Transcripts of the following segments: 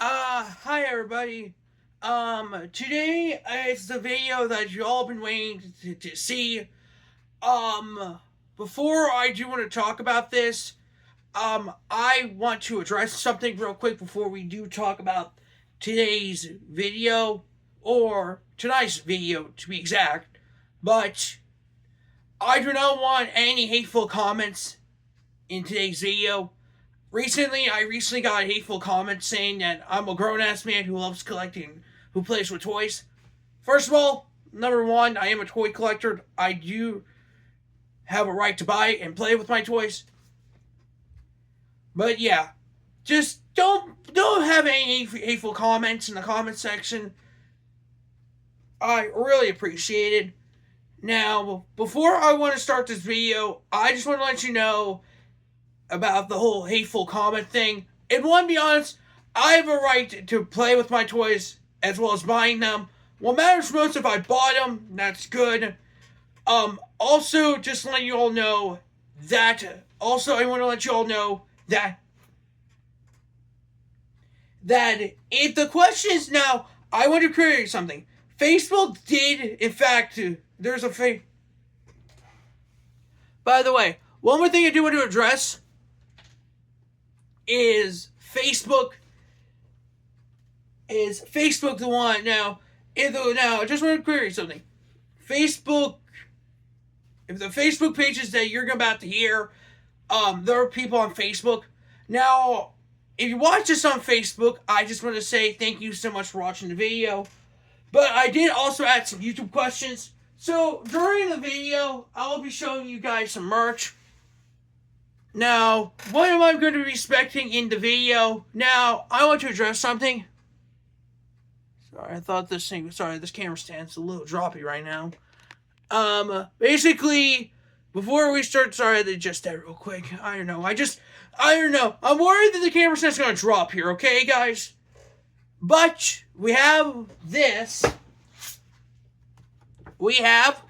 Hi everybody. Today it's the video that you all been waiting to see. Um, Before I do want to talk about this, I want to address something real quick before we do talk about today's video, or tonight's video to be exact. But I do not want any hateful comments in today's video. I recently got a hateful comment saying that I'm a grown ass man who loves collecting, who plays with toys. First of all, number one, I am a toy collector. I do have a right to buy and play with my toys. But yeah, just don't have any hateful comments in the comment section. I really appreciate it. Now, before I want to start this video, I just want to let you know about the whole hateful comment thing. And one, be honest, I have a right to play with my toys as well as buying them. What matters most, if I bought them, that's good. Also, just letting you all know that. Also, I want to let you all know that if the question is now, I want to create something. Facebook did, in fact, there's a By the way, one more thing I do want to address is Facebook. Is Facebook the one now? Now, I just want to query something. Facebook, if the Facebook pages that you're about to hear, there are people on Facebook. Now, if you watch this on Facebook, I just want to say thank you so much for watching the video. But I did also add some YouTube questions. So, during the video, I'll be showing you guys some merch. Now, what am I going to be expecting in the video? Now, I want to address something. Sorry, I thought this camera stand's a little droppy right now. Basically, before we start, sorry, they just that real quick. I don't know. I'm worried that the camera stand's going to drop here, okay, guys? But, we have this. We have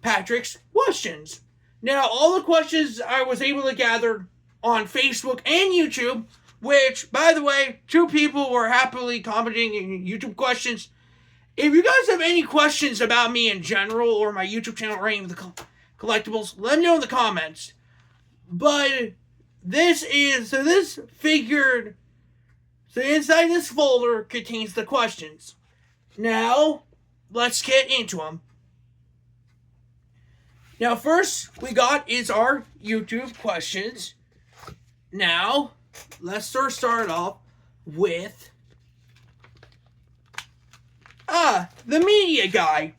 Patrick's questions. Now, all the questions I was able to gather on Facebook and YouTube, which, by the way, 2 people were happily commenting in YouTube questions. If you guys have any questions about me in general or my YouTube channel or any of the collectibles, let me know in the comments. But so inside this folder contains the questions. Now, let's get into them. Now, first we got is our YouTube questions. Now, let's start off with the media guy.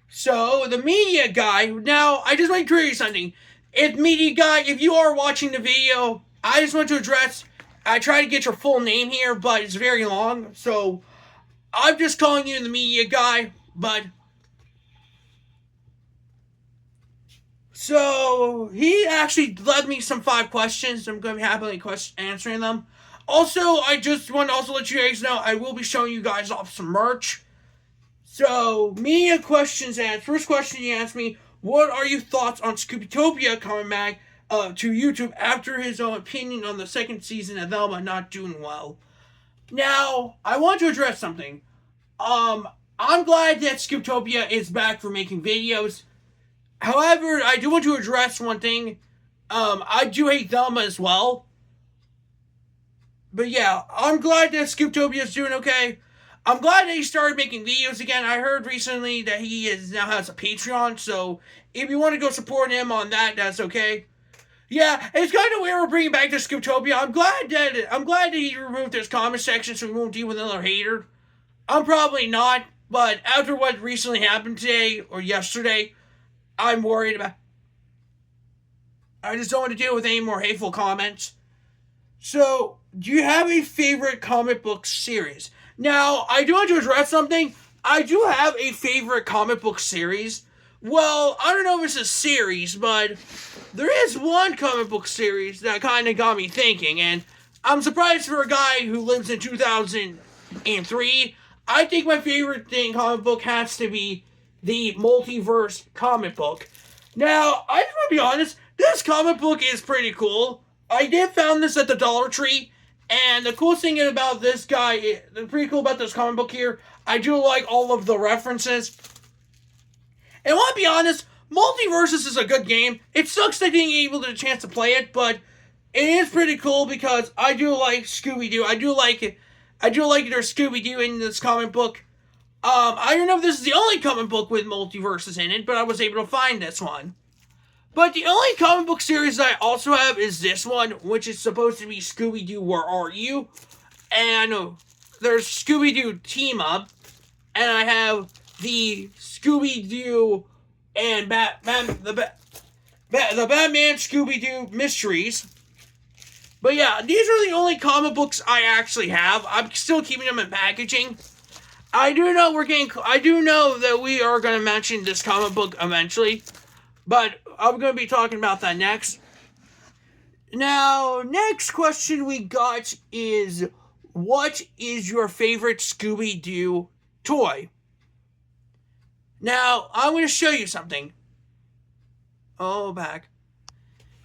So, the media guy, now, I just want to tell you something. If you are watching the video, I just want to address, I try to get your full name here, but it's very long, so I'm just calling you the media guy, but so, he actually left me some 5 questions. I'm going to be happily answering them. Also, I just want to let you guys know, I will be showing you guys off some merch. So, media questions asked. First question he asked me, what are your thoughts on Scooptopia coming back to YouTube after his own opinion on the 2nd season of Velma not doing well? Now, I want to address something. I'm glad that Scooptopia is back for making videos. However, I do want to address one thing. I do hate Thelma as well. But yeah, I'm glad that Scooptopia is doing okay. I'm glad that he started making videos again. I heard recently that he now has a Patreon, so if you want to go support him on that, that's okay. Yeah, it's kind of weird we're bringing back the Scooptopia. I'm glad that he removed his comment section so we won't deal with another hater. I'm probably not, but after what recently happened today or yesterday, I'm worried about. I just don't want to deal with any more hateful comments. So, do you have a favorite comic book series? Now, I do want to address something. I do have a favorite comic book series. Well, I don't know if it's a series, but there is one comic book series that kind of got me thinking, and I'm surprised for a guy who lives in 2003. I think my favorite comic book has to be the Multiverse comic book. Now, I just want to be honest, this comic book is pretty cool. I did found this at the Dollar Tree, And the cool thing about this guy, the pretty cool about this comic book here, I do like all of the references. And I want to be honest, Multiversus is a good game. It sucks that being able to get a chance to play it, but it is pretty cool because I do like Scooby-Doo. I do like it. I do like their Scooby-Doo in this comic book. I don't know if this is the only comic book with Multiversus in it, but I was able to find this one. But the only comic book series that I also have is this one, which is supposed to be Scooby-Doo, Where Are You? And there's Scooby-Doo Team Up, and I have the Scooby-Doo and the Batman Scooby-Doo Mysteries. But yeah, these are the only comic books I actually have. I'm still keeping them in packaging. I do know that we are going to mention this comic book eventually, but I'm going to be talking about that next. Now, next question we got is, what is your favorite Scooby-Doo toy? Now, I'm going to show you something. Oh, back.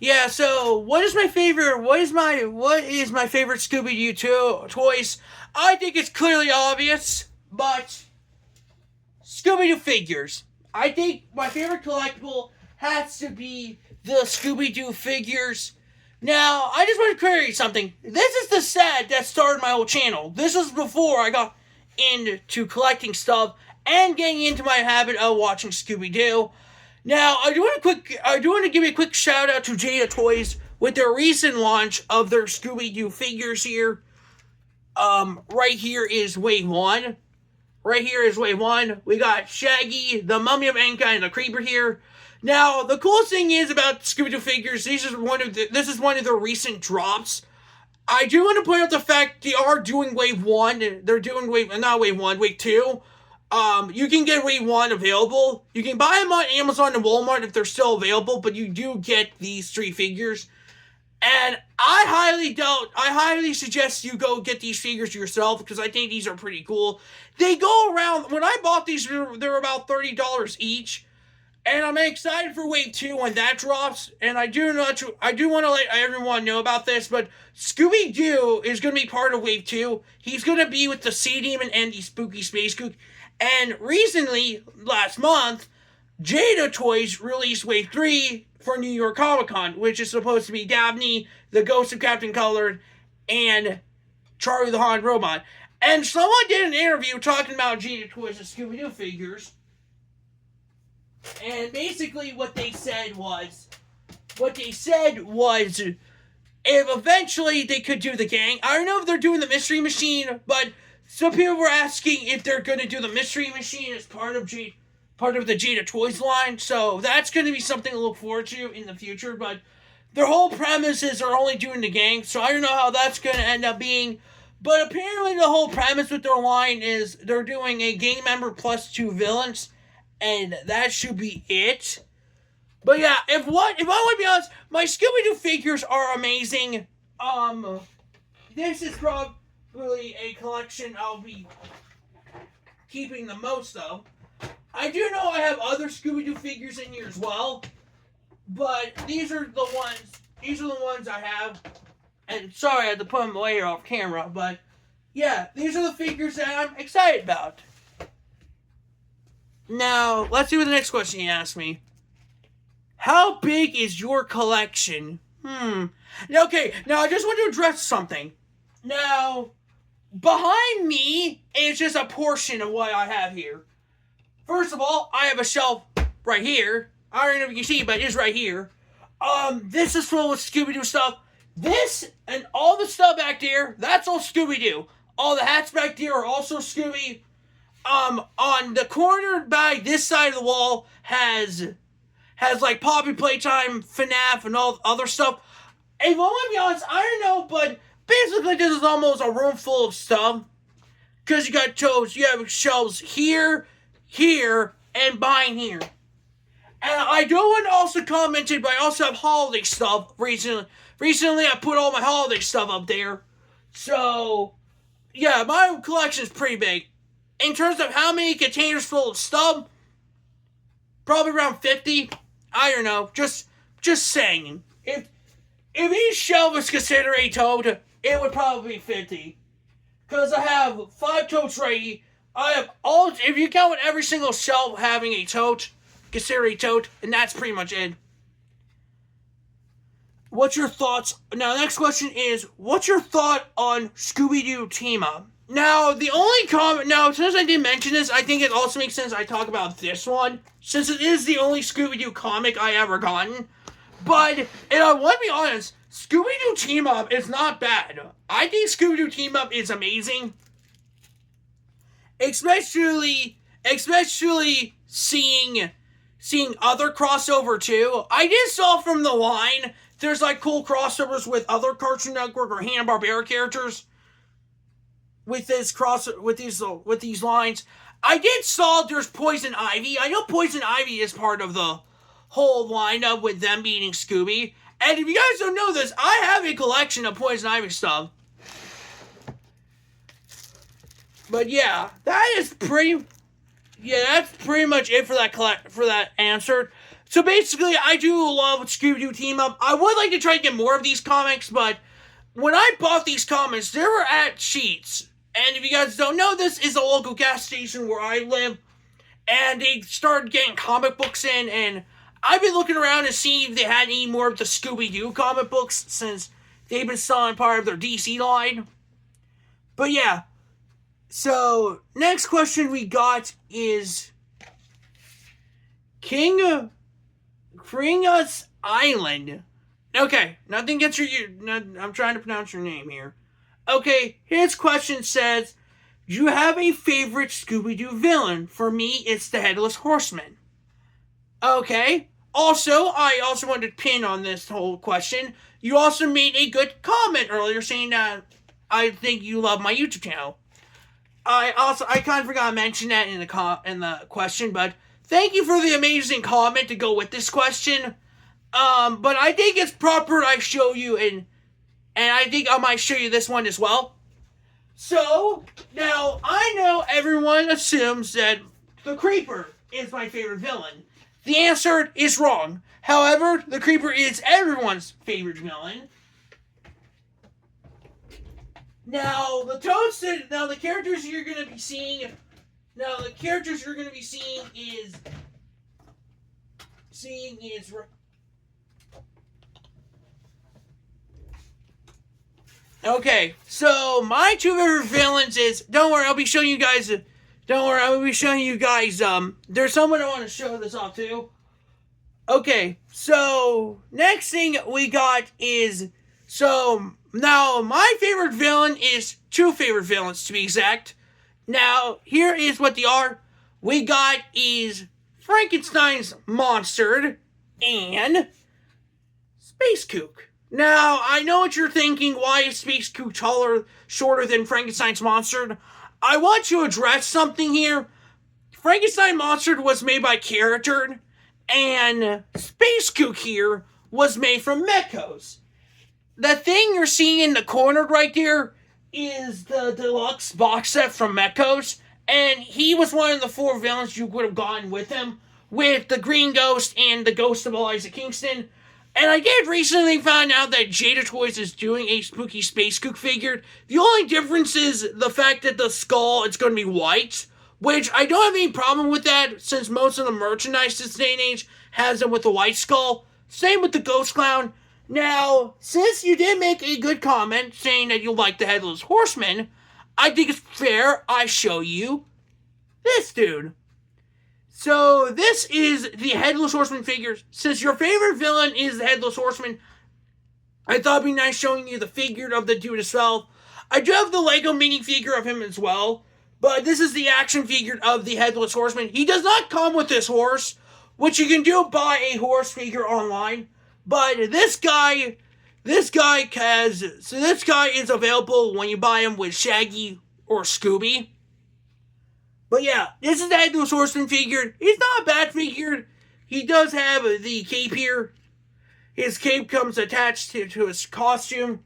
Yeah, so what is my favorite Scooby-Doo toys? I think it's clearly obvious, but Scooby-Doo figures. I think my favorite collectible has to be the Scooby-Doo figures. Now, I just want to clear you something. This is the set that started my whole channel. This was before I got into collecting stuff and getting into my habit of watching Scooby-Doo. Now, I do want to give a quick shout out to Jada Toys with their recent launch of their Scooby-Doo figures here. Right here is Wave 1. Right here is Wave 1. We got Shaggy, the Mummy of Enka, and the Creeper here. Now, the coolest thing is about Scooby-Doo figures, this is one of their recent drops. I do want to point out the fact they are doing Wave 1. They're doing Wave 2. You can get Wave 1 available. You can buy them on Amazon and Walmart if they're still available, but you do get these 3 figures. And I highly suggest you go get these figures yourself because I think these are pretty cool. They go around, when I bought these, they're about $30 each. And I'm excited for Wave 2 when that drops. And I do want to let everyone know about this, but Scooby-Doo is going to be part of Wave 2. He's going to be with the Sea Demon and the Spooky Space Kook. And recently, last month, Jada Toys released Wave 3 for New York Comic Con, which is supposed to be Dabney, the Ghost of Captain Colored, and Charlie the Haunted Robot. And someone did an interview talking about Jada Toys and Scooby-Doo figures. And basically what they said was, if eventually they could do the gang, I don't know if they're doing the Mystery Machine, but some people were asking if they're going to do the Mystery Machine as part of the Jada Toys line, so that's going to be something to look forward to in the future, but their whole premise is they're only doing the gang, so I don't know how that's going to end up being, but apparently the whole premise with their line is they're doing a gang member plus 2 villains, and that should be it. But yeah, if I want to be honest, my Scooby-Doo figures are amazing. This is probably a collection I'll be keeping the most of. I do know I have other Scooby-Doo figures in here as well, but these are the ones I have. And sorry, I had to put them away off camera, but yeah, these are the figures that I'm excited about. Now, let's see what the next question he asked me. How big is your collection? Okay, now I just want to address something. Now, behind me is just a portion of what I have here. First of all, I have a shelf right here. I don't know if you can see, but it is right here. This is full of Scooby-Doo stuff. This and all the stuff back there, that's all Scooby-Doo. All the hats back there are also Scooby. On the corner by this side of the wall has like Poppy Playtime, FNAF, and all other stuff. If I want to be honest, I don't know, but basically this is almost a room full of stuff. Because you have shelves here, and behind here. And I do want to also comment it, but I also have holiday stuff recently. Recently, I put all my holiday stuff up there. So, yeah, my collection is pretty big. In terms of how many containers full of stuff, probably around 50. I don't know. Just saying. If each shelf is considered a tote, it would probably be 50. Because I have 5 totes ready. I have all, if you count every single shelf having a tote, consider a tote, and that's pretty much it. What's your thoughts? Now, the next question is, what's your thought on Scooby-Doo Team Up? Now, the only comment, now, since I did mention this, I think it also makes sense I talk about this one, since it is the only Scooby-Doo comic I ever gotten. But, and I want to be honest, Scooby-Doo Team Up is not bad. I think Scooby-Doo Team Up is amazing. Especially seeing other crossover too. I just saw from the line, there's like cool crossovers with other Cartoon Network or Hanna-Barbera characters. With these lines. I did saw there's Poison Ivy. I know Poison Ivy is part of the whole lineup with them beating Scooby. And if you guys don't know this, I have a collection of Poison Ivy stuff. But yeah, that's pretty much it for that answer. So basically, I do love Scooby-Doo Team Up. I would like to try to get more of these comics, but when I bought these comics, they were at Sheets. And if you guys don't know, this is a local gas station where I live. And they started getting comic books in, and I've been looking around to see if they had any more of the Scooby-Doo comic books, since they've been selling part of their DC line. But yeah. So, next question we got is King Kringus Island. Okay, nothing gets I'm trying to pronounce your name here. Okay, his question says, do you have a favorite Scooby-Doo villain? For me, it's the Headless Horseman. Okay. Also, I also wanted to pin on this whole question. You also made a good comment earlier saying that I think you love my YouTube channel. I kind of forgot to mention that in the question, but thank you for the amazing comment to go with this question. But I think it's proper I show you, and I think I might show you this one as well. So, now, I know everyone assumes that the Creeper is my favorite villain. The answer is wrong. However, the Creeper is everyone's favorite villain. Now, the characters you're going to be seeing is okay, so my 2 favorite villains is, don't worry, I'll be showing you guys, there's someone I want to show this off to. Okay, so, next thing we got is, now, my favorite villain is 2 favorite villains, to be exact. Now, here is what they are. We got is Frankenstein's Monster and Space Kook. Now, I know what you're thinking, why is Space Kook shorter than Frankenstein's Monster? I want to address something here. Frankenstein Monster was made by Character, and Space Kook here was made from Mechos. The thing you're seeing in the corner right there is the deluxe box set from Mechos, and he was one of the 4 villains you would have gotten with him, with the Green Ghost and the Ghost of Eliza Kingston. And I did recently find out that Jada Toys is doing a spooky Space Kook figure. The only difference is the fact that the skull is going to be white, which I don't have any problem with that, since most of the merchandise this day and age has them with the white skull. Same with the Ghost Clown. Now, since you did make a good comment saying that you like the Headless Horseman, I think it's fair I show you this dude. So, this is the Headless Horseman figures. Since your favorite villain is the Headless Horseman, I thought it'd be nice showing you the figure of the dude itself. I do have the Lego minifigure of him as well, but this is the action figure of the Headless Horseman. He does not come with this horse, which you can do buy a horse figure online. But this guy is available when you buy him with Shaggy or Scooby. But yeah, this is the Headless Horseman figure. He's not a bad figure. He does have the cape here. His cape comes attached to his costume.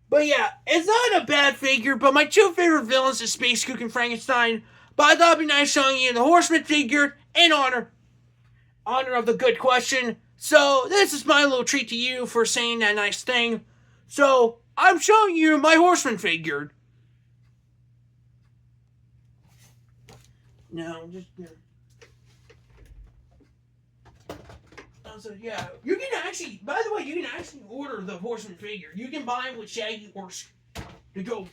But yeah, it's not a bad figure, but my 2 favorite villains is Space Kook and Frankenstein. But I thought it'd be nice showing you the Horseman figure in honor of the good question. So, this is my little treat to you for saying that nice thing. So, I'm showing you my horseman figure. No, just so yeah, you can actually. By the way, you can actually order the horseman figure. You can buy him with Shaggy or to go.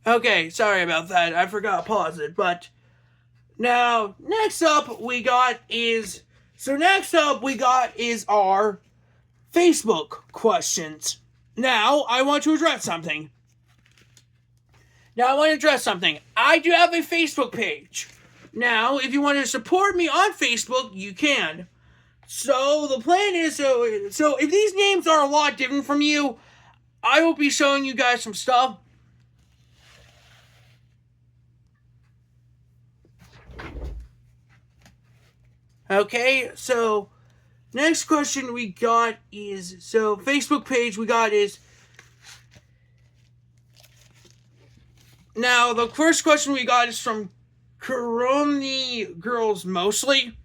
Okay, sorry about that. I forgot to pause it. But now, next up we got is our Facebook questions. Now, I want to address something. I do have a Facebook page. Now, if you want to support me on Facebook, you can. So, the plan is, so if these names are a lot different from you, I will be showing you guys some stuff. Okay, so, next question we got is, so, Facebook page we got is, now, the first question we got is from Karoni Girls Mostly.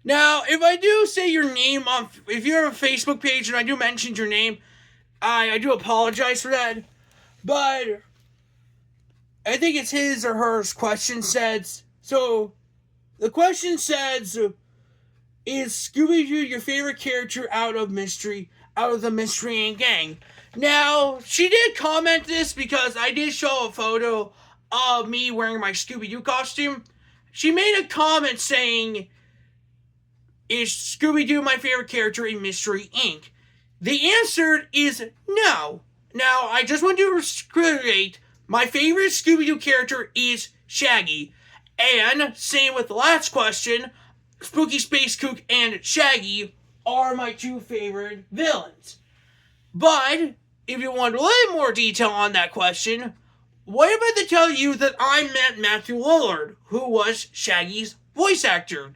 Now, if I do say your name if you have a Facebook page and I do mention your name, I do apologize for that. But I think it's his or hers question says. So, the question says, is Scooby-Doo your favorite character out of the Mystery Inc. gang? Now, she did comment this because I did show a photo of me wearing my Scooby-Doo costume. She made a comment saying, is Scooby-Doo my favorite character in Mystery Inc.? The answer is no. Now, I just want to reiterate, my favorite Scooby-Doo character is Shaggy. And, same with the last question, Spooky Space Kook and Shaggy are my two favorite villains. But, if you want a little more detail on that question, what about to tell you that I met Matthew Lillard, who was Shaggy's voice actor.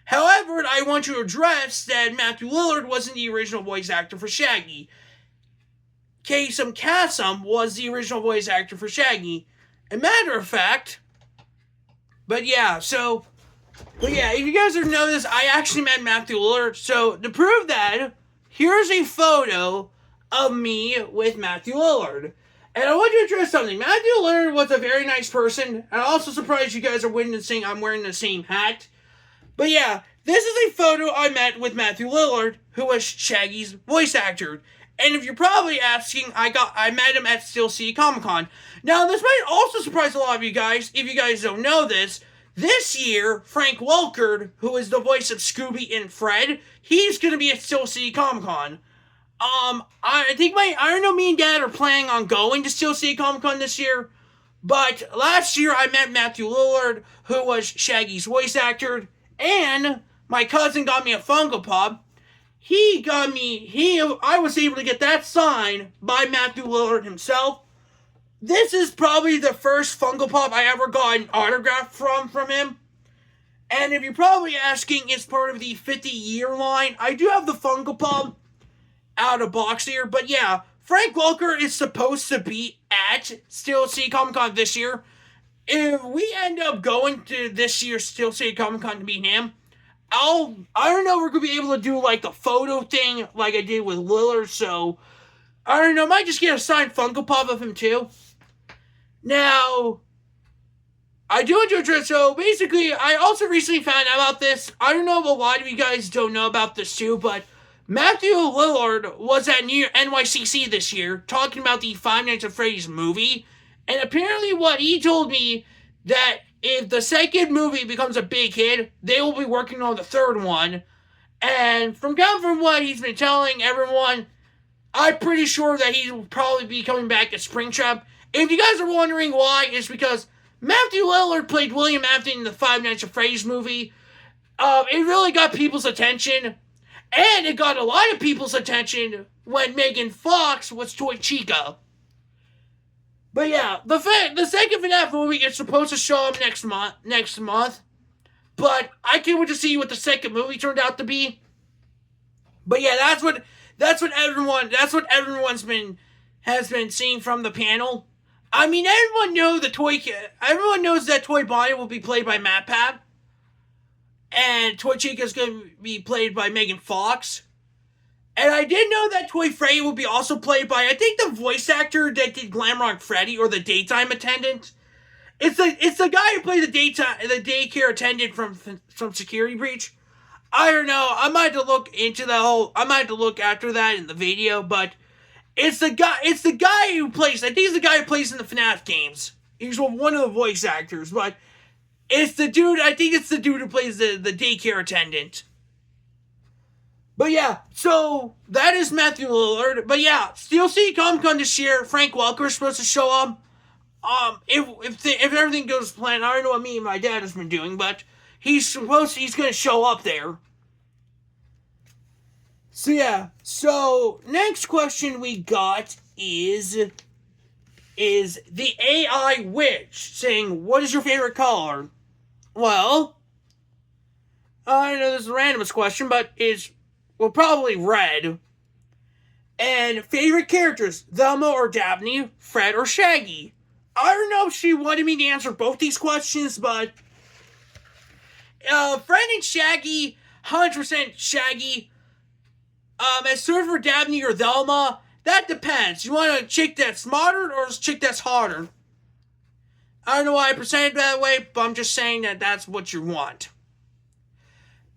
However, I want to address that Matthew Lillard wasn't the original voice actor for Shaggy. Kasem Kasem was the original voice actor for Shaggy. A matter of fact, if you guys have noticed, I actually met Matthew Lillard. So, to prove that, here's a photo of me with Matthew Lillard. And I want to address something. Matthew Lillard was a very nice person. And I'm also surprised you guys are witnessing I'm wearing the same hat. But yeah, this is a photo I met with Matthew Lillard, who was Shaggy's voice actor. And if you're probably asking, I met him at Steel City Comic Con. Now, this might also surprise a lot of you guys, if you guys don't know this. This year, Frank Welker, who is the voice of Scooby and Fred, he's going to be at Steel City Comic Con. I think me and Dad are planning on going to Steel City Comic Con this year. But last year, I met Matthew Lillard, who was Shaggy's voice actor. And my cousin got me a Funko Pop. I was able to get that signed by Matthew Lillard himself. This is probably the first Funko Pop I ever got an autograph from him. And if you're probably asking, it's part of the 50-year line. I do have the Funko Pop out of box here. But yeah, Frank Welker is supposed to be at Steel City Comic Con this year. If we end up going to this year's Steel City Comic Con to meet him, I don't know, we're going to be able to do like the photo thing like I did with Lillard. So, I don't know, might just get a signed Funko Pop of him too. Now, I do want to address, so basically, I also recently found out about this. I don't know if a lot of you guys don't know about this too, but Matthew Lillard was at NYCC this year talking about the Five Nights at Freddy's movie. And apparently what he told me, that if the second movie becomes a big hit, they will be working on the third one. And from what he's been telling everyone, I'm pretty sure that he will probably be coming back at Springtrap. If you guys are wondering why, it's because Matthew Lillard played William Afton in the Five Nights at Freddy's movie. It really got people's attention. And it got a lot of people's attention when Megan Fox was Toy Chica. But yeah, the second FNAF movie is supposed to show up next month. But I can't wait to see what the second movie turned out to be. But yeah, that's what everyone's has been seeing from the panel. I mean, everyone knows that Toy Bonnie will be played by Matt Pat. And Toy Chica is going to be played by Megan Fox. And I did know that Toy Freddy would be also played by, I think, the voice actor that did Glamrock Freddy, or the daytime attendant. It's the guy who played the daycare attendant from Security Breach. I don't know. I might have to look into the whole. I might have to look after that in the video, but it's the guy. It's the guy who plays. I think he's the guy who plays in the FNAF games. He's one of the voice actors, but it's the dude. I think it's the dude who plays the daycare attendant. But yeah, so that is Matthew Lillard. But yeah, Steel City Comic Con this year. Frank Welker is supposed to show up. If everything goes as planned, I don't know what me and my dad has been doing, but he's going to show up there. So yeah, so next question we got is the AI witch saying, what is your favorite color? Well, I know this is the randomest question, but probably red. And favorite characters, Velma or Dabney, Fred or Shaggy. I don't know if she wanted me to answer both these questions, but Fred and Shaggy, 100% Shaggy. As for Dabney or Velma, that depends. You want a chick that's modern or a chick that's harder? I don't know why I presented it that way, but I'm just saying that that's what you want.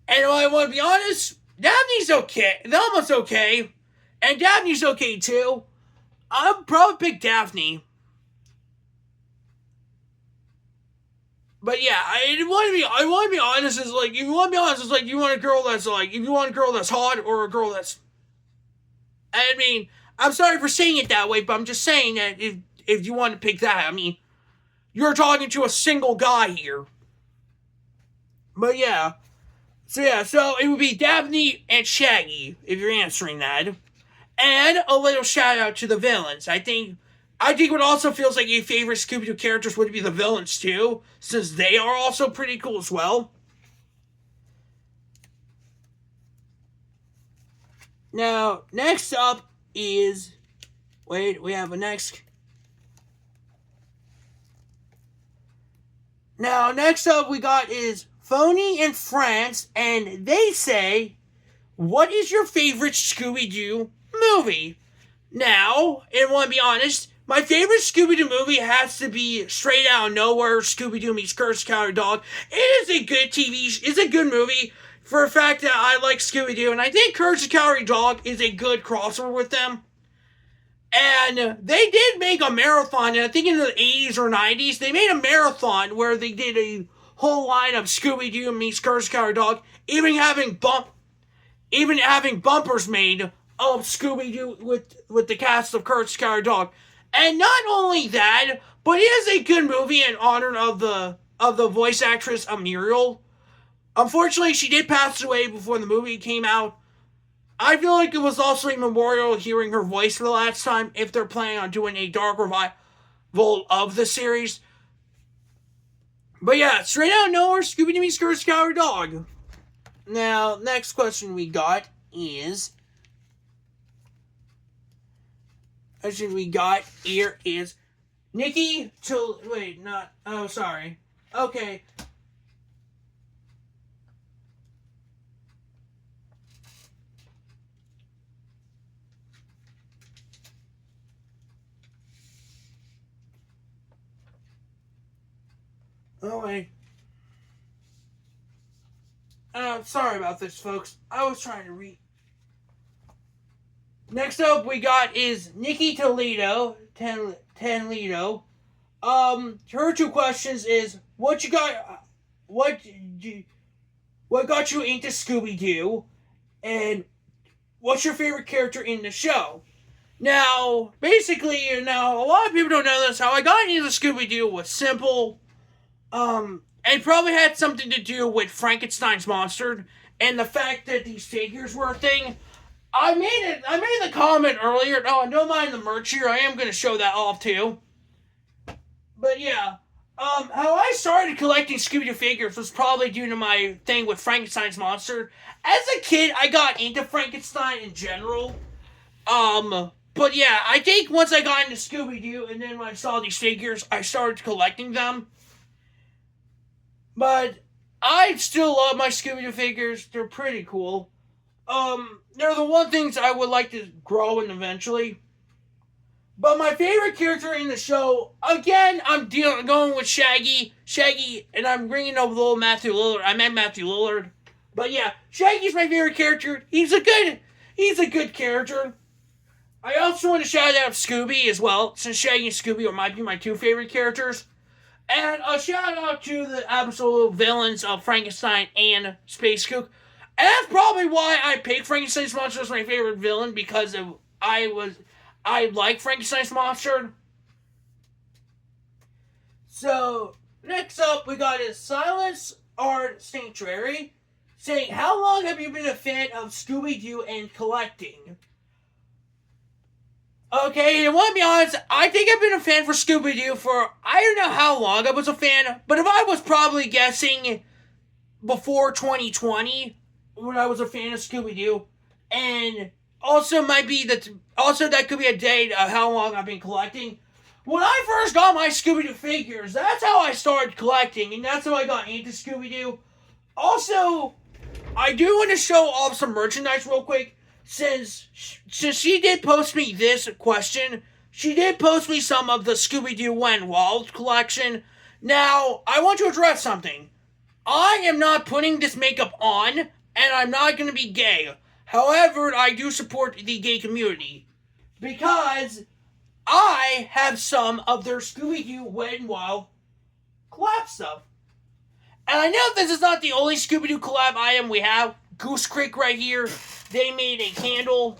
And I want to be honest, Dabney's okay. Velma's okay. And Dabney's okay too. I'll probably pick Daphne. But yeah, I want to be honest. It's like, if you want to be honest, it's like, you want a girl that's like, if you want a girl that's hot or a girl that's, I mean, I'm sorry for saying it that way, but I'm just saying that if you want to pick that, I mean, you're talking to a single guy here. But yeah. So it would be Daphne and Shaggy, if you're answering that. And a little shout out to the villains. I think what also feels like your favorite Scooby-Doo characters would be the villains too, since they are also pretty cool as well. Now, next up is... Wait, we have a next... Now, next up we got is Phony in France, and they say, what is your favorite Scooby-Doo movie? Now, and I want to be honest, my favorite Scooby-Doo movie has to be Straight Out of Nowhere, Scooby-Doo meets Cursed Cowardly Dog. It is a good it's a good movie for the fact that I like Scooby-Doo, and I think Cursed Cowardly Dog is a good crossover with them. And they did make a marathon, and I think in the 80s or 90s, they made a marathon where they did a whole line of Scooby-Doo meets Cursed Cowardly Dog, even having bumpers made of Scooby-Doo with the cast of Cursed Cowardly Dog. And not only that, but it is a good movie in honor of the voice actress Muriel. Unfortunately, she did pass away before the movie came out. I feel like it was also a memorial hearing her voice for the last time, if they're planning on doing a dark revival of the series. But yeah, Straight Out of Nowhere, Scooby-Doo meets Cursed Cowardly Dog. Now, next question we got is... here is Nikki to... Wait, not... Oh, sorry. Okay. Oh, wait. Sorry about this, folks. I was trying to read. Next up we got is Nikki Toledo. Tenledo. Her two questions is, what got you into Scooby-Doo? And what's your favorite character in the show? Now, basically, a lot of people don't know this. How I got into Scooby-Doo was simple. And probably had something to do with Frankenstein's monster and the fact that these figures were a thing. I made the comment earlier. No, don't mind the merch here. I am going to show that off too. But yeah, how I started collecting Scooby-Doo figures was probably due to my thing with Frankenstein's monster. As a kid, I got into Frankenstein in general. But yeah, I think once I got into Scooby-Doo and then when I saw these figures, I started collecting them. But I still love my Scooby-Doo figures. They're pretty cool. They're the one things I would like to grow in eventually. But my favorite character in the show, again, going with Shaggy. Shaggy, and I'm bringing up little Matthew Lillard. I meant Matthew Lillard. But yeah, Shaggy's my favorite character. He's a good character. I also want to shout out Scooby as well, since Shaggy and Scooby might be my two favorite characters. And a shout out to the absolute villains of Frankenstein and Space Kook. And that's probably why I picked Frankenstein's Monster as my favorite villain, because I like Frankenstein's Monster. So, next up, we got is Silence Art Sanctuary, saying, how long have you been a fan of Scooby-Doo and collecting? Okay, and I want to be honest, I think I've been a fan for Scooby-Doo for, I don't know how long I was a fan, but if I was probably guessing before 2020, when I was a fan of Scooby-Doo, and also that could be a date of how long I've been collecting. When I first got my Scooby-Doo figures, that's how I started collecting, and that's how I got into Scooby-Doo. Also, I do want to show off some merchandise real quick, since she did post me this question. She did post me some of the Scooby-Doo Went Wild collection. Now, I want to address something. I am not putting this makeup on, and I'm not going to be gay. However, I do support the gay community, because I have some of their Scooby-Doo Wet n Wild collab stuff. And I know this is not the only Scooby-Doo collab item we have. Goose Creek right here, they made a candle.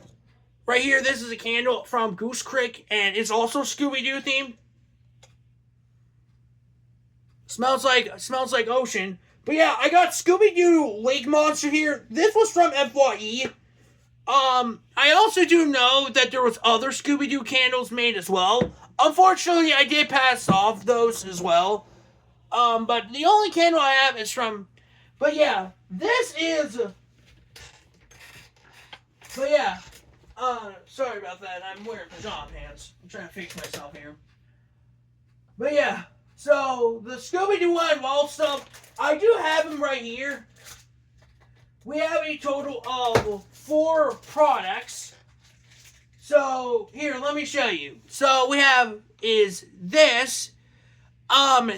Right here, this is a candle from Goose Creek, and it's also Scooby-Doo themed. Smells like ocean. But yeah, I got Scooby-Doo Lake Monster here. This was from FYE. I also do know that there was other Scooby-Doo candles made as well. Unfortunately, I did pass off those as well. But the only candle I have is from... But yeah, this is... But yeah, sorry about that. I'm wearing pajama pants. I'm trying to fix myself here. But yeah, so the Scooby-Doo Wet n Wild stuff, I do have them right here. We have a total of 4 products. So here, let me show you. So we have is this.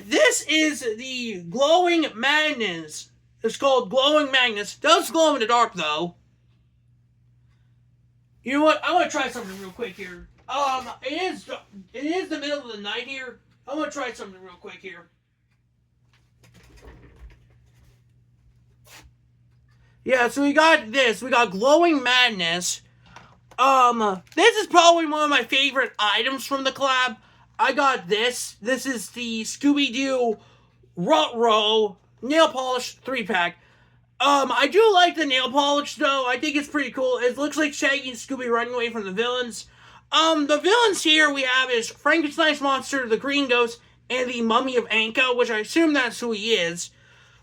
This is the Glowing Magnets. It's called Glowing Magnets. Does glow in the dark though. You know what? I want to try something real quick here. It is the middle of the night here. I want to try something real quick here. Yeah, so we got this. We got Glowing Madness. This is probably one of my favorite items from the collab. I got this. This is the Scooby-Doo Rut-Row Nail Polish 3-pack. I do like the nail polish, though. I think it's pretty cool. It looks like Shaggy and Scooby running away from the villains. The villains here we have is Frankenstein's Monster, the Green Ghost, and the Mummy of Anko, which I assume that's who he is.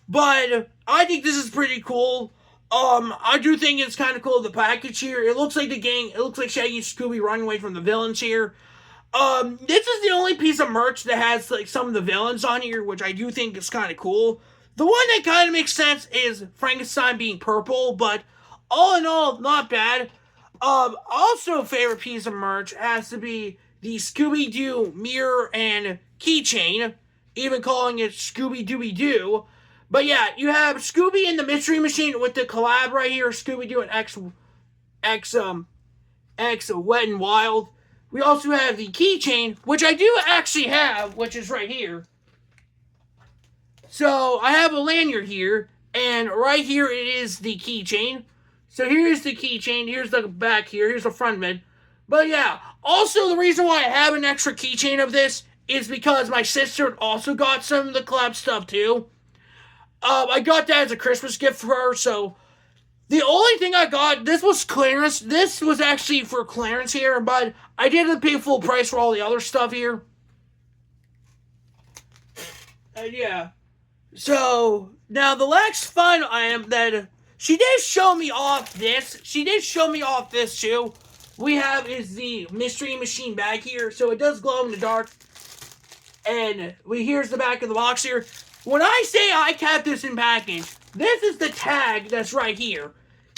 But I think this is pretty cool. I do think it's kind of cool, the package here. It looks like the gang, it looks like Shaggy and Scooby running away from the villains here. This is the only piece of merch that has, like, some of the villains on here, which I do think is kind of cool. The one that kind of makes sense is Frankenstein being purple, but all in all, not bad. Also, favorite piece of merch has to be the Scooby-Doo mirror and keychain, even calling it Scooby-Dooby-Doo. But yeah, you have Scooby and the Mystery Machine with the collab right here, Scooby-Doo and X Wet n Wild. We also have the keychain, which I do actually have, which is right here. So, I have a lanyard here, and right here it is the keychain. So, here's the keychain, here's the back here, here's the front of it. But yeah, also the reason why I have an extra keychain of this is because my sister also got some of the collab stuff too. I got that as a Christmas gift for her, so the only thing I got, this was clearance. This was actually for clearance here, but I didn't pay full price for all the other stuff here. And yeah. So, now the next final item that she did show me off this. She did show me off this too. We have is the Mystery Machine bag here. So it does glow in the dark. And here's the back of the box here. When I say I kept this in package, this is the tag that's right here.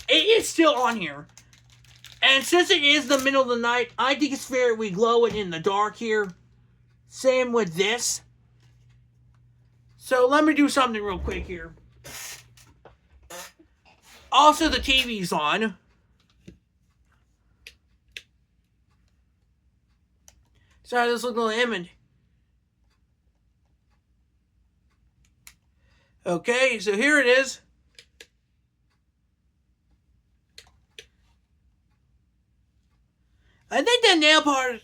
it is still on here. And since it is the middle of the night, I think it's fair we glow it in the dark here. Same with this. So let me do something real quick here. Also, the TV's on. Sorry, this little image. Okay, so here it is. I think that nail part.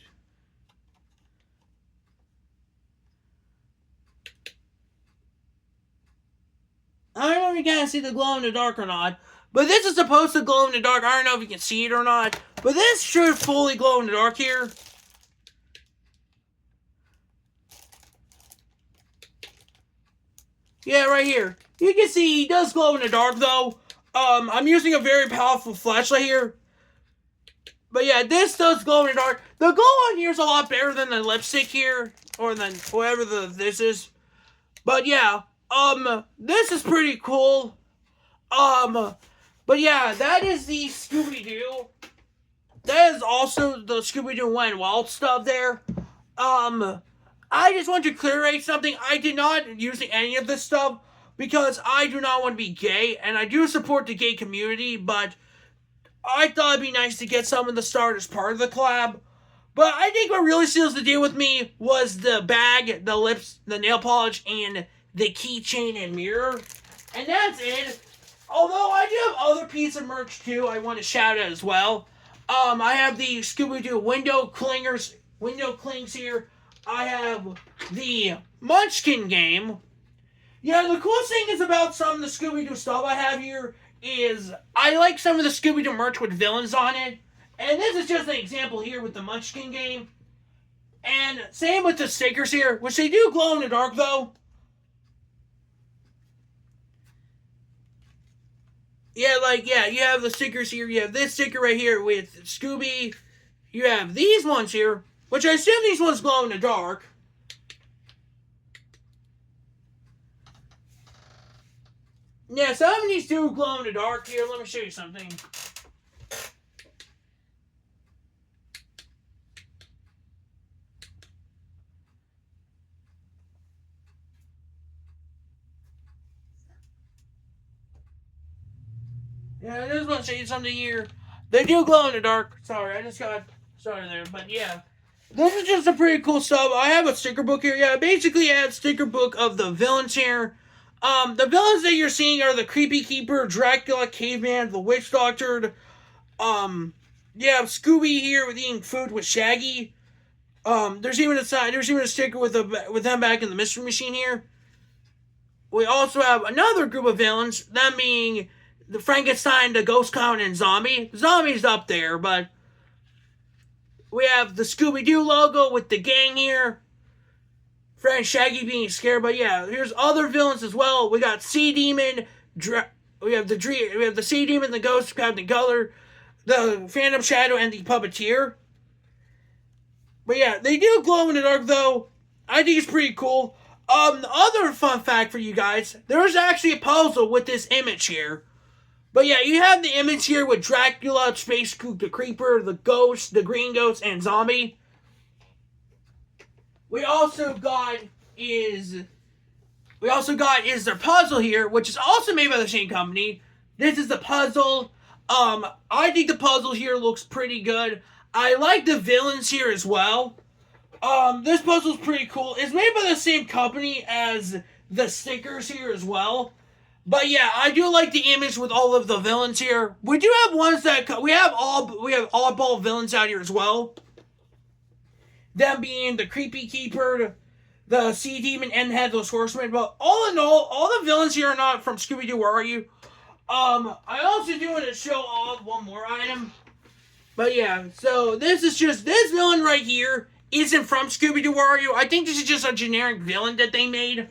I don't know if you guys see the glow in the dark or not. But this is supposed to glow in the dark. I don't know if you can see it or not. But this should fully glow in the dark here. Yeah, right here. You can see he does glow in the dark though. I'm using a very powerful flashlight here. But yeah, this does glow in the dark. The glow on here is a lot better than the lipstick here. Or than whatever this is. But yeah, this is pretty cool. But yeah, that is the Scooby-Doo. That is also the Scooby-Doo Went Wild stuff there. I just want to clear something. I did not use any of this stuff because I do not want to be gay, and I do support the gay community, but I thought it'd be nice to get some of the start as part of the collab. But I think what really seals the deal with me was the bag, the lips, the nail polish, and the keychain and mirror. And that's it. Although I do have other pieces of merch too I want to shout out as well. I have the Scooby-Doo window clings here. I have the Munchkin game. Yeah, the coolest thing is about some of the Scooby-Doo stuff I have here is I like some of the Scooby-Doo merch with villains on it. And this is just an example here with the Munchkin game. And same with the stickers here, which they do glow in the dark though. Yeah, you have the stickers here. You have this sticker right here with Scooby. You have these ones here, which I assume these ones glow in the dark. Yeah, some of these do glow in the dark here. Let me show you something. Yeah, I just want to show you something here. They do glow in the dark. Sorry, I just got started there. But yeah, this is just a pretty cool stuff. I have a sticker book here. Yeah, basically I have sticker book of the villains here. The villains that you're seeing are the Creepy Keeper, Dracula, Caveman, the Witch Doctor. Yeah, Scooby here with eating food with Shaggy. There's even a sticker with them back in the Mystery Machine here. We also have another group of villains, that being the Frankenstein, the Ghost Clown, and Zombie. Zombie's up there, but we have the Scooby-Doo logo with the gang here. Fred Shaggy being scared, but yeah, here's other villains as well. We got Sea Demon, we have the Sea Demon, the Ghost, Captain Color, the Phantom Shadow, and the Puppeteer. But yeah, they do glow in the dark though. I think it's pretty cool. The other fun fact for you guys, there's actually a puzzle with this image here. But yeah, you have the image here with Dracula, Space Spook, the Creeper, the Ghost, the Green Ghost, and Zombie. We also got is their puzzle here, which is also made by the same company. This is the puzzle. I think the puzzle here looks pretty good. I like the villains here as well. This puzzle's pretty cool. It's made by the same company as the stickers here as well. But yeah, I do like the image with all of the villains here. We do have ones that we have oddball villains out here as well. Them being the Creepy Keeper, the Sea Demon, and Headless Horseman. But all in all the villains here are not from Scooby-Doo. Where are you? I also do want to show off one more item. But yeah, so this villain right here isn't from Scooby-Doo. Where are you? I think this is just a generic villain that they made.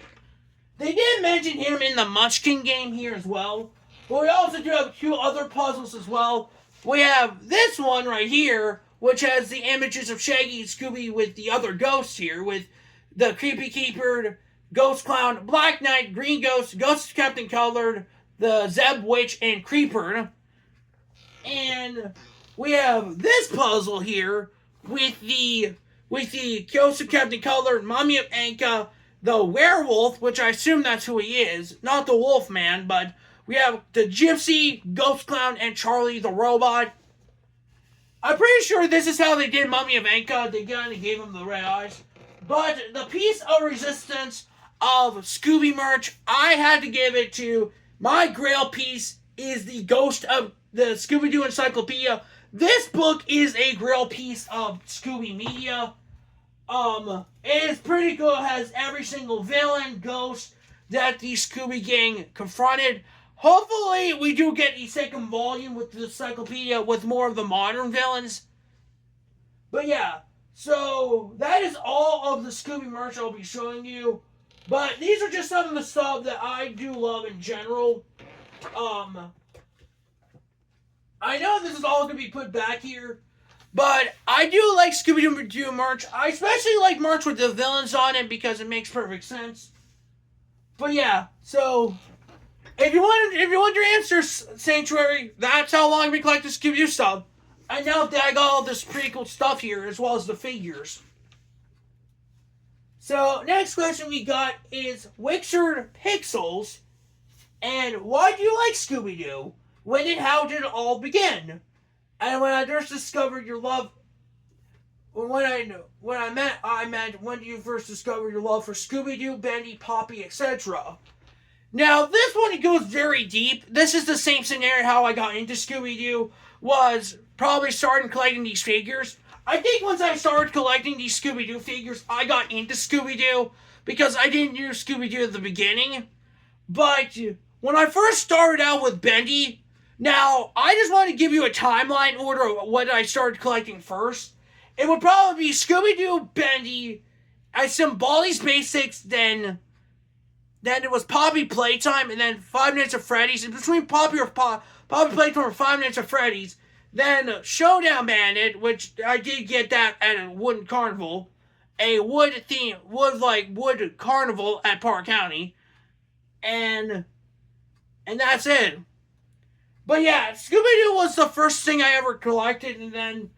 They did mention him in the Munchkin game here as well. But we also do have two other puzzles as well. We have this one right here, which has the images of Shaggy and Scooby with the other ghosts here, with the Creepy Keeper, Ghost Clown, Black Knight, Green Ghost, Ghost Captain Colored, the Zeb Witch, and Creeper. And we have this puzzle here with the Ghost of Captain Cutler, Mummy of Anka, the werewolf, which I assume that's who he is, not the wolf man, but we have the gypsy, ghost clown, and Charlie the robot. I'm pretty sure this is how they did Mummy of Anka. They kind of gave him the red eyes. But the piece of resistance of Scooby merch, I had to give it to my grail piece is the Ghost of the Scooby-Doo Encyclopedia. This book is a grail piece of Scooby media. It is pretty cool. It has every single villain, ghost that the Scooby Gang confronted. Hopefully, we do get the second volume with the encyclopedia with more of the modern villains. But yeah, so that is all of the Scooby merch I'll be showing you. But these are just some of the stuff that I do love in general. I know this is all going to be put back here, but I do like Scooby-Doo merch. I especially like merch with the villains on it because it makes perfect sense. But yeah, so if you want your answers, Sanctuary, that's how long we collect the Scooby-Doo stuff. And now that I got all this pretty cool stuff here, as well as the figures. So, next question we got is Wixard Pixels. And why do you like Scooby-Doo? When and how did it all begin? And when I first discovered your love, I meant when you first discovered your love for Scooby-Doo, Bendy, Poppy, etc. Now, this one goes very deep. This is the same scenario how I got into Scooby-Doo, was probably starting collecting these figures. I think once I started collecting these Scooby-Doo figures, I got into Scooby-Doo because I didn't use Scooby-Doo at the beginning. But when I first started out with Bendy, now I just want to give you a timeline order of what I started collecting first. It would probably be Scooby-Doo, Bendy, some Baldi's Basics, then it was Poppy Playtime, and then Five Nights at Freddy's. And between Poppy Playtime and Five Nights at Freddy's, then Showdown Bandit, which I did get that at a wooden carnival, a wood carnival at Park County, and that's it. But yeah, Scooby-Doo was the first thing I ever collected, and then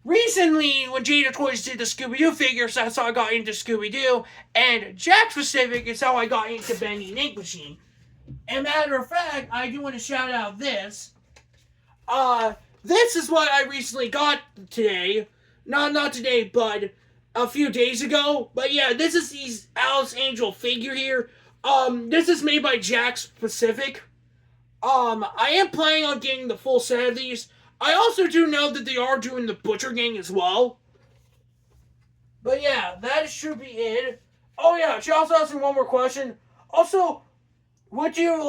recently, when Jada Toys did the Scooby-Doo figures, that's how I got into Scooby-Doo, and Jack Specific is how I got into Bendy and Ink Machine. And matter of fact, I do want to shout out this. This is what I recently got today. Not today, but a few days ago. But yeah, this is the Alice Angel figure here. This is made by Jack Specific. I am planning on getting the full set of these. I also do know that they are doing the Butcher Gang as well. But yeah, that should be it. Oh yeah, she also asked me one more question. Also, what do you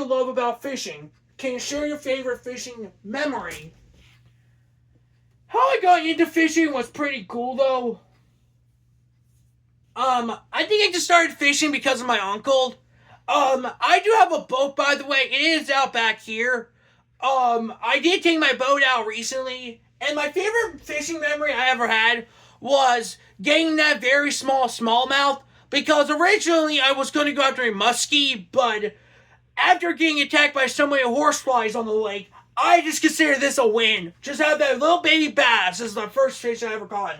love about fishing? Can you share your favorite fishing memory? How I got into fishing was pretty cool though. I think I just started fishing because of my uncle. I do have a boat, by the way. It is out back here. I did take my boat out recently, and my favorite fishing memory I ever had was getting that very small smallmouth, because originally I was going to go after a muskie, but after getting attacked by so many horseflies on the lake, I just consider this a win. Just have that little baby bass. This is the first fish I ever caught.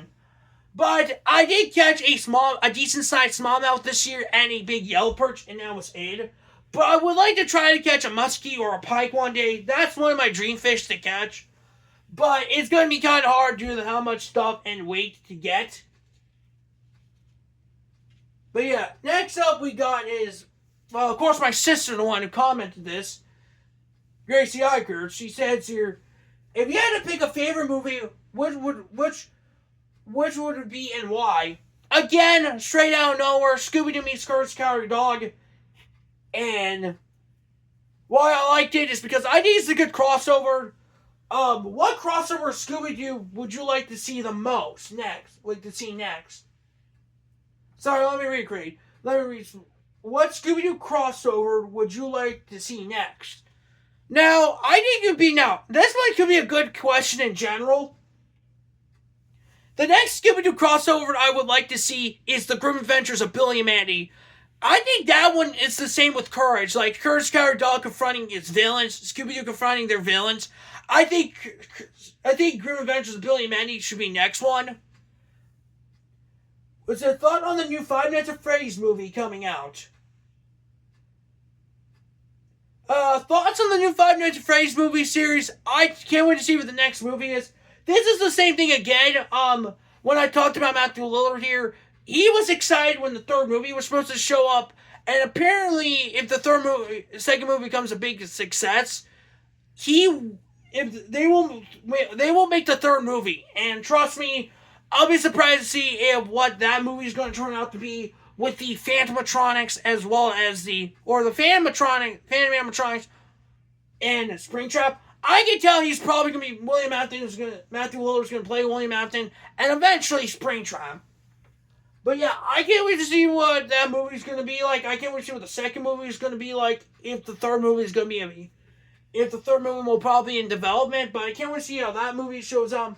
But I did catch a decent-sized smallmouth this year and a big yellow perch, and that was it. But I would like to try to catch a muskie or a pike one day. That's one of my dream fish to catch. But it's going to be kind of hard due to how much stuff and weight to get. But yeah, next up we got is, well, of course, my sister, the one who commented this, Gracie Eichert. She says here, if you had to pick a favorite movie, which would it be and why? Again, straight out of nowhere, Scooby-Doo meets Courage the Cowardly Dog. And why I liked it is because I think it's a good crossover. What crossover Scooby-Doo would you like to see the most next? Sorry, let me read. What Scooby-Doo crossover would you like to see next? Now, I think this one could be a good question in general. The next Scooby-Doo crossover I would like to see is the Grim Adventures of Billy and Mandy. I think that one is the same with Courage. Like, Courage Coward Dog confronting its villains, Scooby-Doo confronting their villains. I think Grim Adventures of Billy and Mandy should be next one. What's your thought on the new Five Nights at Freddy's movie coming out? Thoughts on the new Five Nights at Freddy's movie series? I can't wait to see what the next movie is. This is the same thing again. When I talked about Matthew Lillard here, he was excited when the third movie was supposed to show up, and apparently, if the second movie becomes a big success, they will make the third movie. And trust me, I'll be surprised to see what that movie is going to turn out to be with the Phantomatronics as well as the Phantom animatronics and Springtrap. I can tell he's probably going to be Matthew Lillard's going to play William Afton and eventually Springtrap. But yeah, I can't wait to see what that movie's going to be like. I can't wait to see what the second movie is going to be like. If the third movie is going to be if the third movie will probably be in development, but I can't wait to see how that movie shows up.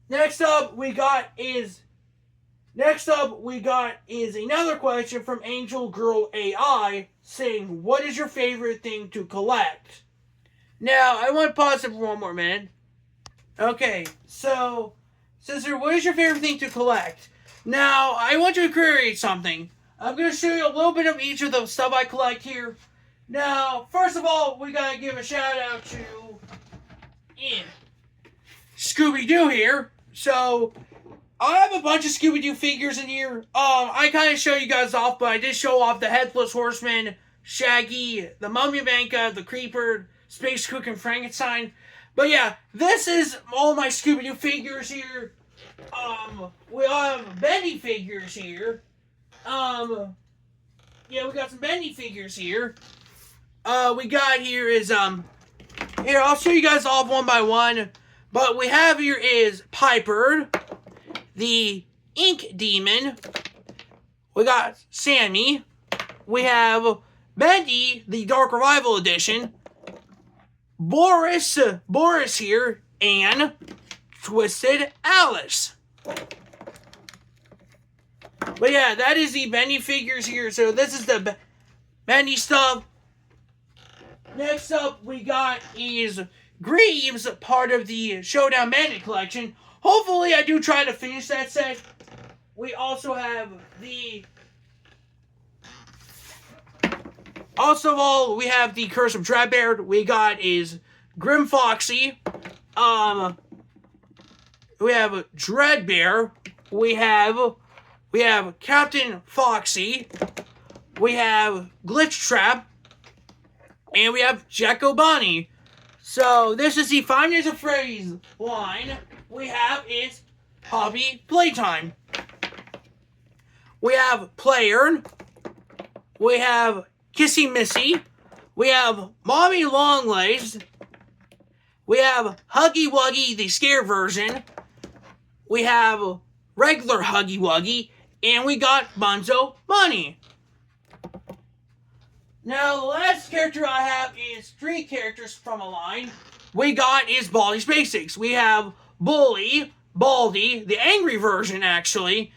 Next up we got is another question from Angel Girl AI saying, "What is your favorite thing to collect?" Now, I want to pause it for one more minute. Okay, so, Sister, what is your favorite thing to collect? Now, I want you to create something. I'm going to show you a little bit of each of the stuff I collect here. Now, first of all, we got to give a shout out to Scooby-Doo here. So, I have a bunch of Scooby-Doo figures in here. I kind of show you guys off, but I did show off the Headless Horseman, Shaggy, the Mummy Vanka, the Creeper, Space Cook, and Frankenstein. But yeah, this is all my Scooby-Doo figures here. We all have Bendy figures here. Yeah, we got some Bendy figures here. We got here is, here, I'll show you guys off one by one. But we have here is Piper, the Ink Demon. We got Sammy. We have Bendy, the Dark Revival Edition. Boris here, and Twisted Alice. But yeah, that is the Bendy figures here. So this is the Bendy stuff. Next up, we got is Greaves, part of the Showdown Bandit collection. Hopefully, I do try to finish that set. We also have the... we have the Curse of Dreadbeard. We got is Grim Foxy. We have Dreadbear. We have Captain Foxy. We have Glitch Trap. And we have Jacko Bonnie. So, this is the Five Nights at Freddy's line. We have is Hobby Playtime. We have Player. We have Kissy Missy. We have Mommy Longlegs. We have Huggy Wuggy, the scare version. We have regular Huggy Wuggy. And we got Bunzo Bunny. Now, the last character I have is 3 characters from a line. We got is Baldi's Basics. We have Baldy, the angry version, actually.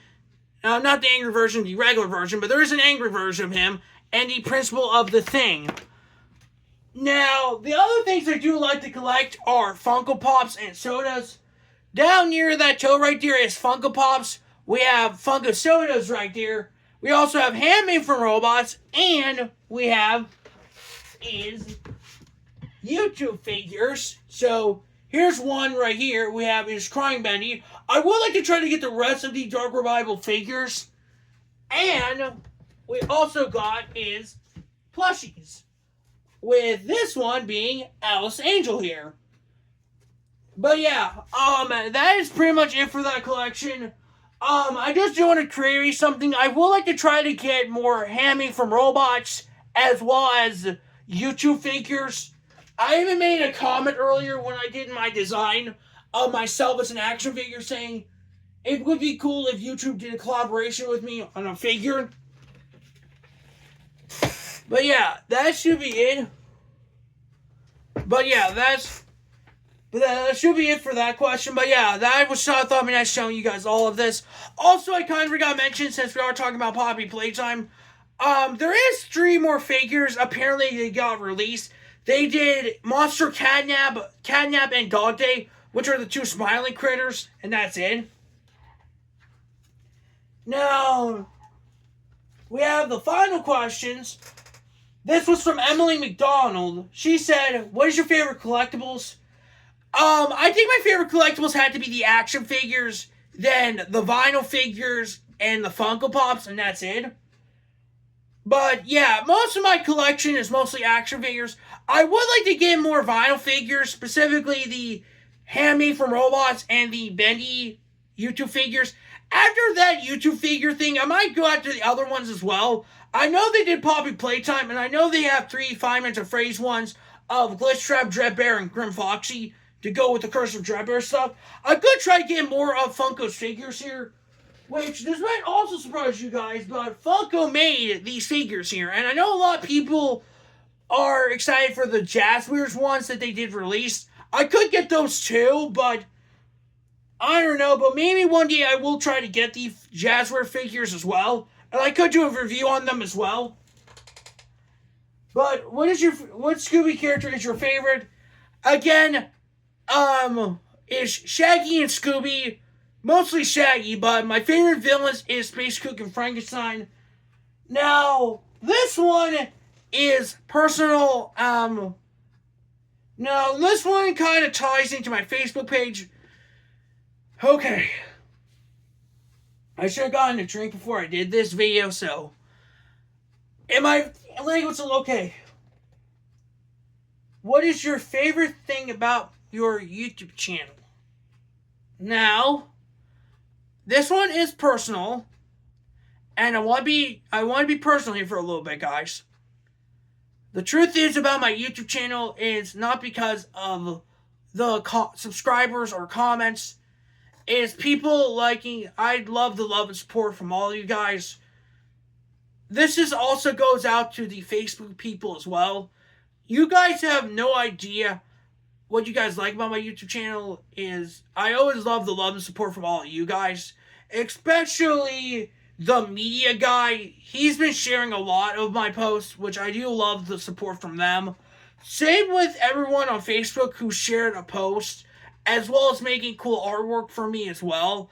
Not the angry version, the regular version, but there is an angry version of him, and the principal of the Thing. Now, the other things I do like to collect are Funko Pops and sodas. Down near that toe right there is Funko Pops. We have Funko Sodas right there. We also have Handmade from Robots, and we have is YouTube figures. So, here's one right here. We have is Crying Bendy. I would like to try to get the rest of the Dark Revival figures. And we also got is plushies. With this one being Alice Angel here. But yeah, that is pretty much it for that collection. I just do want to create something. I would like to try to get more Handmade from Robots as well as YouTube figures. I even made a comment earlier when I did my design of myself as an action figure saying it would be cool if YouTube did a collaboration with me on a figure. But yeah, that should be it. But yeah, But that should be it for that question. But yeah, that was I thought it'd be nice showing you guys all of this. Also, I kind of forgot to mention, since we are talking about Poppy Playtime, there is 3 more figures. Apparently, they got released. They did Monster Catnap, and Dog Day, which are the 2 smiling critters, and that's it. Now, we have the final questions. This was from Emily McDonald. She said, "What is your favorite collectibles?" I think my favorite collectibles had to be the action figures, then the vinyl figures, and the Funko Pops, and that's it. But yeah, most of my collection is mostly action figures. I would like to get more vinyl figures, specifically the Handmade from Robots and the Bendy YouTube figures. After that YouTube figure thing, I might go after the other ones as well. I know they did Poppy Playtime, and I know they have 3 5 minutes of phrase ones of Glitchtrap, Dreadbear, and Grim Foxy to go with the Curse of Dreadbear stuff. I could try to get more of Funko's figures here, which this might also surprise you guys, but Funko made these figures here, and I know a lot of people are excited for the Jazzwares ones that they did release. I could get those too, but I don't know, but maybe one day I will try to get the Jazzware figures as well, and I could do a review on them as well. But what Scooby character is your favorite? Again, is Shaggy and Scooby. Mostly Shaggy, but my favorite villains is Space Cook and Frankenstein. Now, this one is personal. Now, this one kind of ties into my Facebook page. Okay. I should have gotten a drink before I did this video, so. Am I language okay? What is your favorite thing about your YouTube channel? Now, this one is personal, and I want to be personal here for a little bit, guys. The truth is about my YouTube channel is not because of the subscribers or comments. It's people liking. I love the love and support from all of you guys. This also goes out to the Facebook people as well. You guys have no idea what you guys like about my YouTube channel is I always love the love and support from all of you guys, especially the media guy. He's been sharing a lot of my posts, which I do love the support from them. Same with everyone on Facebook who shared a post, as well as making cool artwork for me as well.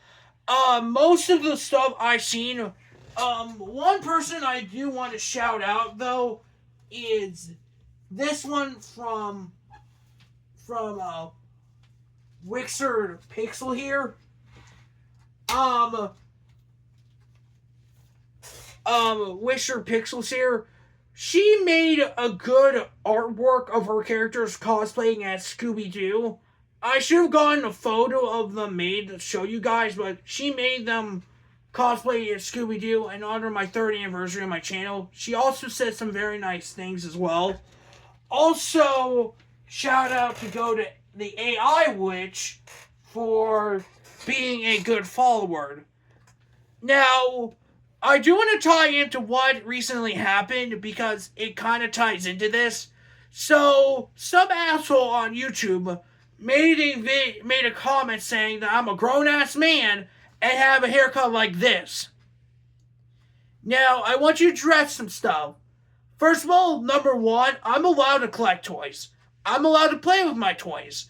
Most of the stuff I've seen, one person I do want to shout out though is this one from Wixer Pixel here. Wixer Pixels here. She made a good artwork of her characters cosplaying as Scooby-Doo. I should have gotten a photo of them made to show you guys, but she made them cosplay as Scooby-Doo in honor of my 30th anniversary of my channel. She also said some very nice things as well. Also, shout out to go to the AI Witch for being a good follower. Now, I do want to tie into what recently happened because it kind of ties into this. So, some asshole on YouTube made a comment saying that I'm a grown-ass man and have a haircut like this. Now, I want you to address some stuff. First of all, number one, I'm allowed to collect toys. I'm allowed to play with my toys.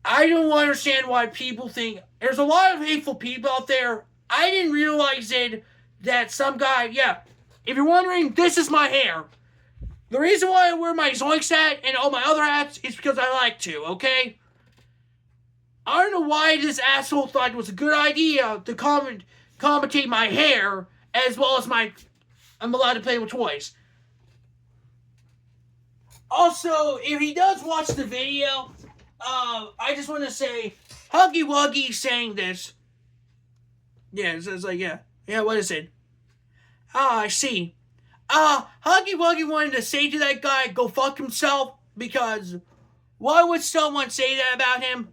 I don't understand why people think... There's a lot of hateful people out there. I didn't realize it that some guy... Yeah, if you're wondering, this is my hair. The reason why I wear my Zoinks hat and all my other hats is because I like to, okay? I don't know why this asshole thought it was a good idea to commentate my hair as well as I'm allowed to play with toys. Also, if he does watch the video, I just want to say, Huggy Wuggy saying this. Yeah, it says like, yeah, what is it? I see. Huggy Wuggy wanted to say to that guy, go fuck himself, because why would someone say that about him?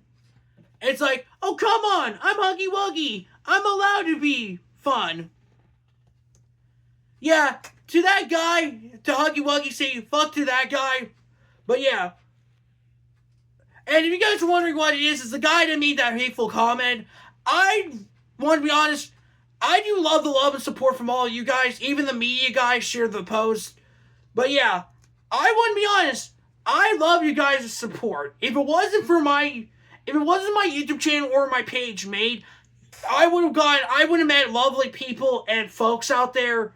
It's like, oh, come on, I'm Huggy Wuggy. I'm allowed to be fun. Yeah, to that guy, to Huggy Wuggy, say fuck to that guy. But yeah, And if you guys are wondering what it is, it's the guy that made that hateful comment. I want to be honest, I do love the love and support from all of you guys. Even the media guys share the post. But yeah, I want to be honest, I love you guys' support. If it wasn't my YouTube channel or my page made, I would have met lovely people and folks out there.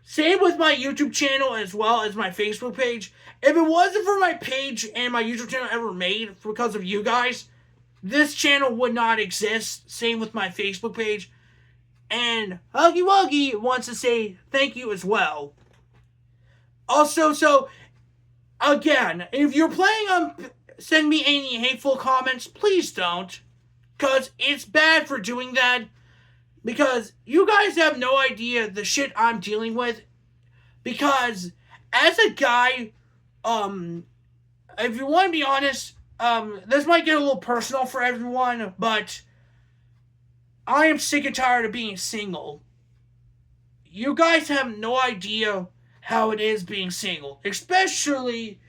Same with my YouTube channel as well as my Facebook page. If it wasn't for my page and my YouTube channel ever made because of you guys, this channel would not exist. Same with my Facebook page. And Huggy Wuggy wants to say thank you as well. Also, so, again, if you're planning on sending me any hateful comments, please don't. Because it's bad for doing that. Because you guys have no idea the shit I'm dealing with. Because as a guy, if you want to be honest, this might get a little personal for everyone, but I am sick and tired of being single. You guys have no idea how it is being single. Especially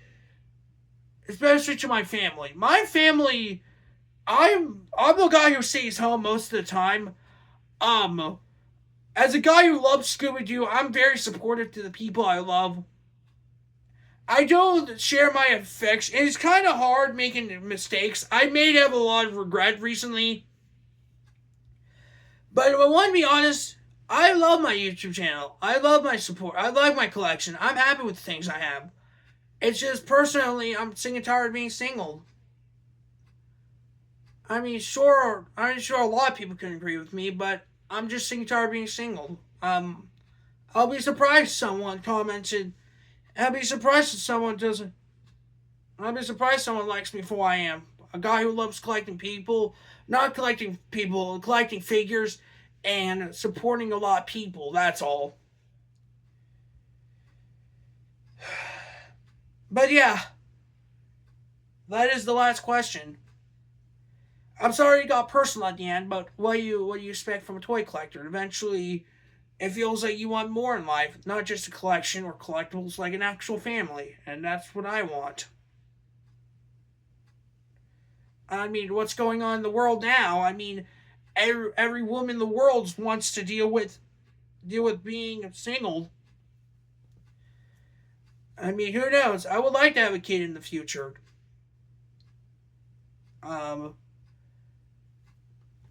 to my family. My family, I'm the guy who stays home most of the time. As a guy who loves Scooby-Doo, I'm very supportive to the people I love. I don't share my affection. It's kind of hard making mistakes. I may have a lot of regret recently. But if I want to be honest, I love my YouTube channel. I love my support. I like my collection. I'm happy with the things I have. It's just personally, I'm sick and tired of being single. I mean, sure, I'm sure a lot of people can agree with me, but I'm just sick and tired of being single. I'll be surprised if someone commented. I'll be surprised if someone doesn't. I'll be surprised if someone likes me for who I am. A guy who loves collecting people. Not collecting people, collecting figures. And supporting a lot of people. That's all. But yeah. That is the last question. I'm sorry it got personal at the end, but what do you expect from a toy collector? Eventually, it feels like you want more in life, not just a collection or collectibles, like an actual family, and that's what I want. I mean, what's going on in the world now? I mean, every woman in the world wants to deal with being single. I mean, who knows? I would like to have a kid in the future.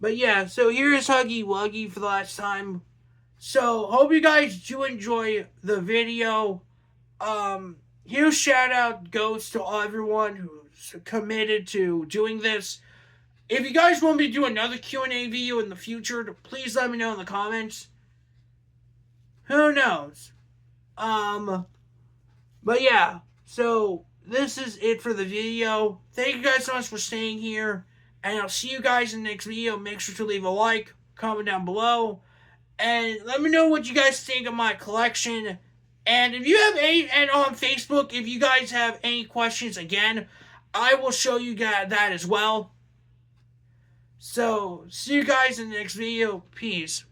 But yeah, so here's Huggy Wuggy for the last time. So, hope you guys do enjoy the video. Huge shout out goes to everyone who's committed to doing this. If you guys want me to do another Q&A video in the future, please let me know in the comments. Who knows? But yeah, so this is it for the video. Thank you guys so much for staying here. And I'll see you guys in the next video. Make sure to leave a like, comment down below. And let me know what you guys think of my collection. And if you have and on Facebook, if you guys have any questions, again, I will show you guys that as well. So, see you guys in the next video. Peace.